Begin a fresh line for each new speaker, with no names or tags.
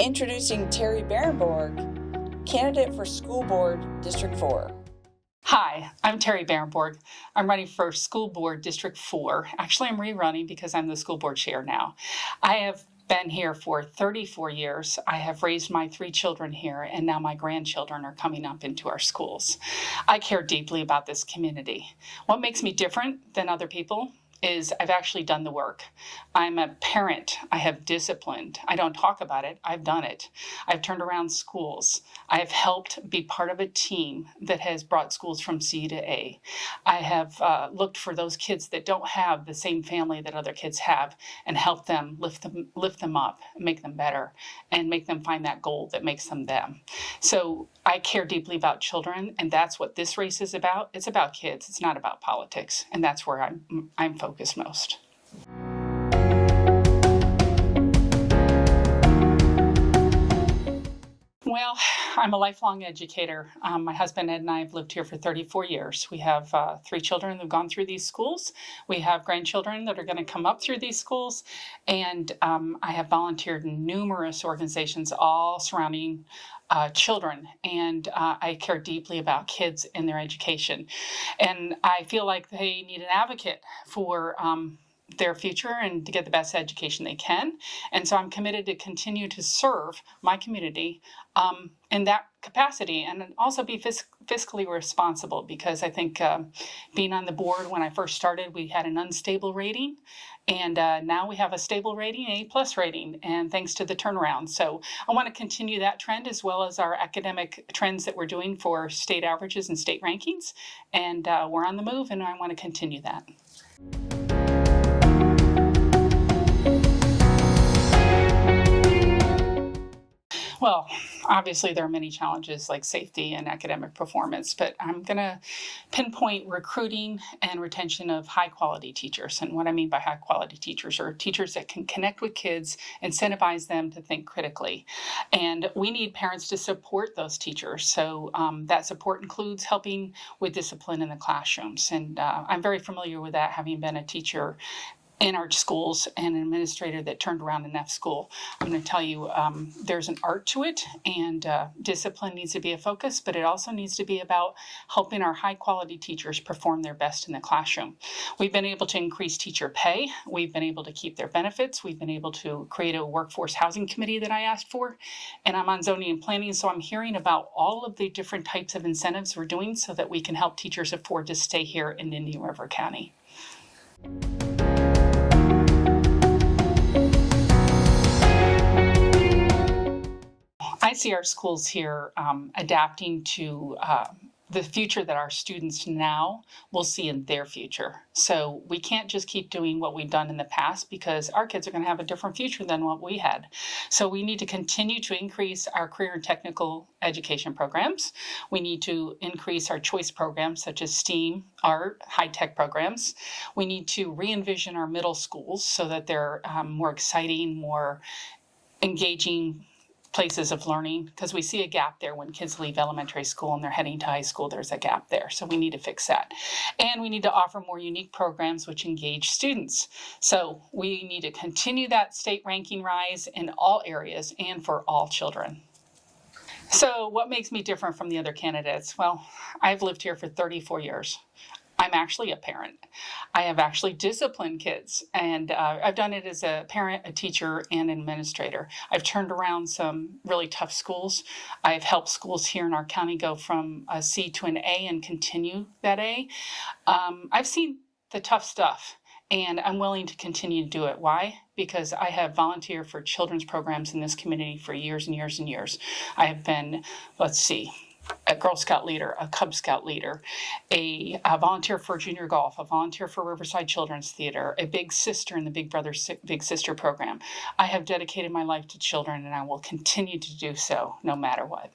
Introducing Teri Barenborg, candidate for School Board District 4.
Hi, I'm Teri Barenborg. I'm running for School Board District 4. Actually, I'm rerunning because I'm the school board chair now. I have been here for 34 years. I have raised my 3 children here, and now my grandchildren are coming up into our schools. I care deeply about this community. What makes me different than other people is I've actually done the work. I'm a parent. I have disciplined. I don't talk about it. I've done it. I've turned around schools. I have helped be part of a team that has brought schools from C to A. I have looked for those kids that don't have the same family that other kids have and help them, lift them up, make them better, and make them find that goal that makes them them. So I care deeply about children, and that's what this race is about. It's about kids. It's not about politics, and that's where I'm focused most. Well, I'm a lifelong educator. My husband Ed and I have lived here for 34 years. We have 3 children that have gone through these schools. We have grandchildren that are going to come up through these schools. And I have volunteered in numerous organizations all surrounding children. And I care deeply about kids and their education. And I feel like they need an advocate for their future and to get the best education they can. And so I'm committed to continue to serve my community in that capacity and also be fiscally responsible, because I think being on the board when I first started, we had an unstable rating, and now we have a stable rating, A+ rating, and thanks to the turnaround. So I want to continue that trend as well as our academic trends that we're doing for state averages and state rankings. And we're on the move, and I want to continue that. Well, obviously there are many challenges like safety and academic performance, but I'm going to pinpoint recruiting and retention of high quality teachers. And what I mean by high quality teachers are teachers that can connect with kids, incentivize them to think critically. And we need parents to support those teachers. So that support includes helping with discipline in the classrooms. And I'm very familiar with that, having been a teacher in our schools and an administrator that turned around an F school. I'm going to tell you there's an art to it, and discipline needs to be a focus, but it also needs to be about helping our high quality teachers perform their best in the classroom. We've been able to increase teacher pay. We've been able to keep their benefits. We've been able to create a workforce housing committee that I asked for, and I'm on zoning and planning, so I'm hearing about all of the different types of incentives we're doing so that we can help teachers afford to stay here in Indian River County. I see our schools here adapting to the future that our students now will see in their future. So we can't just keep doing what we've done in the past, because our kids are going to have a different future than what we had. So we need to continue to increase our career and technical education programs. We need to increase our choice programs such as STEAM, art, high-tech programs. We need to re-envision our middle schools so that they're more exciting, more engaging places of learning, because we see a gap there when kids leave elementary school and they're heading to high school. There's a gap there, so we need to fix that. And we need to offer more unique programs which engage students. So we need to continue that state ranking rise in all areas and for all children. So what makes me different from the other candidates? Well, I've lived here for 34 years. I'm actually a parent. I have actually disciplined kids, and I've done it as a parent, a teacher, and an administrator. I've turned around some really tough schools. I've helped schools here in our county go from a C to an A and continue that A. I've seen the tough stuff, and I'm willing to continue to do it. Why? Because I have volunteered for children's programs in this community for years and years and years. I have been, a Girl Scout leader, a Cub Scout leader, a volunteer for junior golf, a volunteer for Riverside Children's Theater, a big sister in the Big Brother Big Sister program. I have dedicated my life to children, and I will continue to do so no matter what.